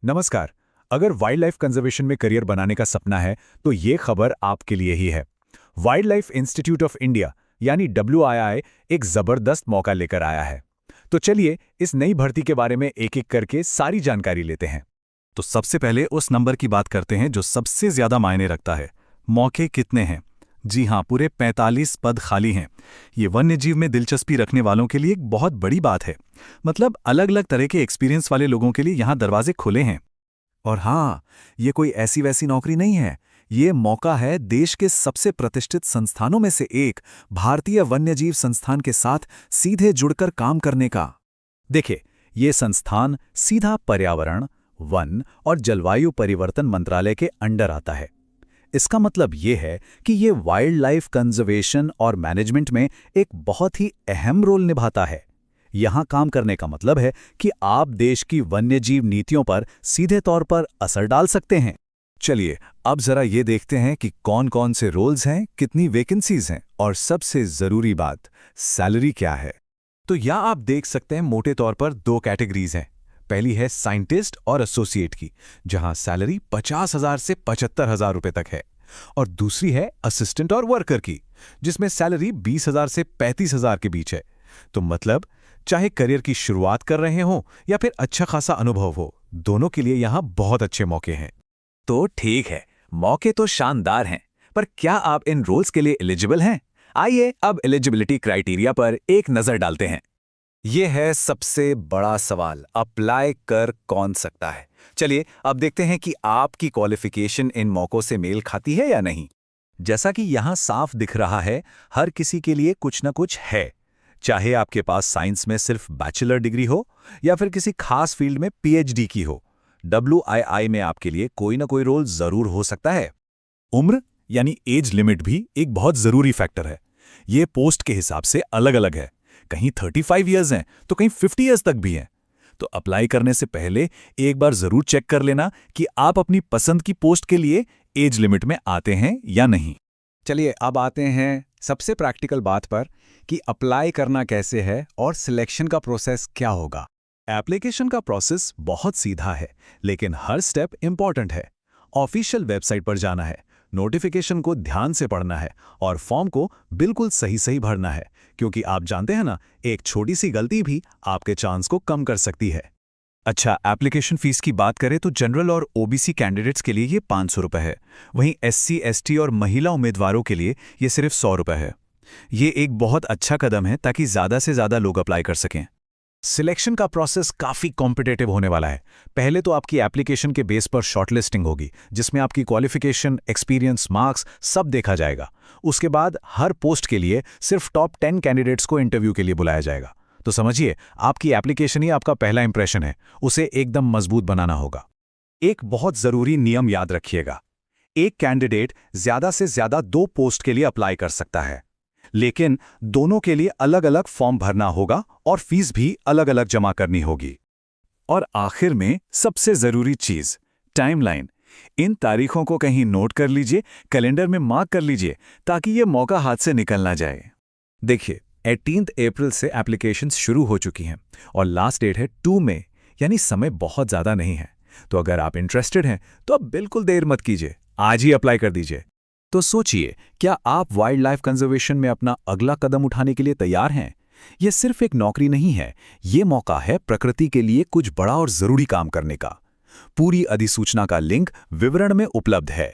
नमस्कार। अगर wild life conservation में करियर बनाने का सपना है तो ये खबर आपके लिए ही है। Wild life institute of India यानी WII एक जबरदस्त मौका लेकर आया है। तो चलिए इस नई भर्ती के बारे में एक-एक करके सारी जानकारी लेते हैं। तो सबसे पहले उस नंबर की बात करते हैं जो सबसे ज्यादा मायने रखता है। मौके कितने हैं? जी हाँ, पूरे 45 पद खाली हैं। ये वन्यजीव में दिलचस्पी रखने वालों के लिए एक बहुत बड़ी बात है। मतलब अलग अलग तरह के एक्सपीरियंस वाले लोगों के लिए यहाँ दरवाजे खुले हैं। और हाँ, ये कोई ऐसी वैसी नौकरी नहीं है। ये मौका है देश के सबसे प्रतिष्ठित संस्थानों में से एक भारतीय वन्यजीव संस्थान के साथ सीधे जुड़कर काम करने का। देखिए, ये संस्थान सीधा पर्यावरण, वन और जलवायु परिवर्तन मंत्रालय के अंडर आता है। इसका मतलब ये है कि ये वाइल्ड लाइफ कंजर्वेशन और मैनेजमेंट में एक बहुत ही अहम रोल निभाता है। यहाँ काम करने का मतलब है कि आप देश की वन्यजीव नीतियों पर सीधे तौर पर असर डाल सकते हैं। चलिए, अब जरा ये देखते हैं कि कौन-कौन से रोल्स हैं, कितनी वैकेंसीज हैं और सबसे जरूरी बात, सैलरी क्या है। तो यहाँ आप देख सकते हैं मोटे तौर पर दो कैटेगरीज हैं। पहली है साइंटिस्ट और एसोसिएट की, जहां सैलरी 50,000 से 75,000 रुपए तक है, और दूसरी है असिस्टेंट और वर्कर की, जिसमें सैलरी 20,000 से 35,000 के बीच है। तो मतलब चाहे करियर की शुरुआत कर रहे हो या फिर अच्छा खासा अनुभव हो, दोनों के लिए यहाँ बहुत अच्छे मौके हैं। तो ठीक है, मौके तो शानदार हैं, पर क्या आप इन रोल्स के लिए एलिजिबल हैं? आइए अब एलिजिबिलिटी क्राइटेरिया पर एक नजर डालते हैं। ये है सबसे बड़ा सवाल, अप्लाई कर कौन सकता है। चलिए अब देखते हैं कि आपकी क्वालिफिकेशन इन मौकों से मेल खाती है या नहीं। जैसा कि यहाँ साफ दिख रहा है, हर किसी के लिए कुछ न कुछ है। चाहे आपके पास साइंस में सिर्फ बैचलर डिग्री हो या फिर किसी खास फील्ड में PhD की हो, WII में आपके लिए कोई ना कोई रोल जरूर हो सकता है। उम्र यानी एज लिमिट भी एक बहुत जरूरी फैक्टर है। ये पोस्ट के हिसाब से अलग अलग है। कहीं 35 इयर्स हैं तो कहीं 50 इयर्स तक भी हैं। तो अप्लाई करने से पहले एक बार जरूर चेक कर लेना कि आप अपनी पसंद की पोस्ट के लिए एज लिमिट में आते हैं या नहीं। चलिए अब आते हैं सबसे प्रैक्टिकल बात पर कि अप्लाई करना कैसे है और सिलेक्शन का प्रोसेस क्या होगा। एप्लीकेशन का प्रोसेस बहुत सीधा है, लेकिन हर स्टेप इंपॉर्टेंट है। ऑफिशियल वेबसाइट पर जाना है, नोटिफिकेशन को ध्यान से पढ़ना है और फॉर्म को बिल्कुल सही भरना है, क्योंकि आप जानते हैं ना, एक छोटी सी गलती भी आपके चांस को कम कर सकती है। अच्छा, एप्लीकेशन फीस की बात करें तो जनरल और OBC कैंडिडेट्स के लिए ये 500 रुपये है। वहीं SC, ST और महिला उम्मीदवारों के लिए ये सिर्फ 100 रुपये है। ये एक बहुत अच्छा कदम है ताकि ज़्यादा से ज़्यादा लोग अप्लाई कर सकें। सिलेक्शन का प्रोसेस काफ़ी कॉम्पिटिटिव होने वाला है। पहले तो आपकी एप्लीकेशन के बेस पर शॉर्टलिस्टिंग होगी, जिसमें आपकी क्वालिफिकेशन, एक्सपीरियंस, मार्क्स सब देखा जाएगा। उसके बाद हर पोस्ट के लिए सिर्फ टॉप 10 कैंडिडेट्स को इंटरव्यू के लिए बुलाया जाएगा। तो समझिए, आपकी एप्लीकेशन ही आपका पहला इंप्रेशन है, उसे एकदम मजबूत बनाना होगा। एक बहुत ज़रूरी नियम याद रखिएगा, एक कैंडिडेट ज़्यादा से ज़्यादा 2 पोस्ट के लिए अप्लाई कर सकता है, लेकिन दोनों के लिए अलग अलग फॉर्म भरना होगा और फीस भी अलग अलग जमा करनी होगी। और आखिर में सबसे ज़रूरी चीज़, टाइमलाइन। इन तारीखों को कहीं नोट कर लीजिए, कैलेंडर में मार्क कर लीजिए, ताकि ये मौका हाथ से निकल ना जाए। देखिए, 18 अप्रैल से एप्लीकेशंस शुरू हो चुकी हैं और लास्ट डेट है 2 मई, यानी समय बहुत ज़्यादा नहीं है। तो अगर आप इंटरेस्टेड हैं तो अब बिल्कुल देर मत कीजिए, आज ही अप्लाई कर दीजिए। तो सोचिए, क्या आप वाइल्ड लाइफ कंजर्वेशन में अपना अगला कदम उठाने के लिए तैयार हैं? यह सिर्फ एक नौकरी नहीं है, ये मौका है प्रकृति के लिए कुछ बड़ा और जरूरी काम करने का। पूरी अधिसूचना का लिंक विवरण में उपलब्ध है।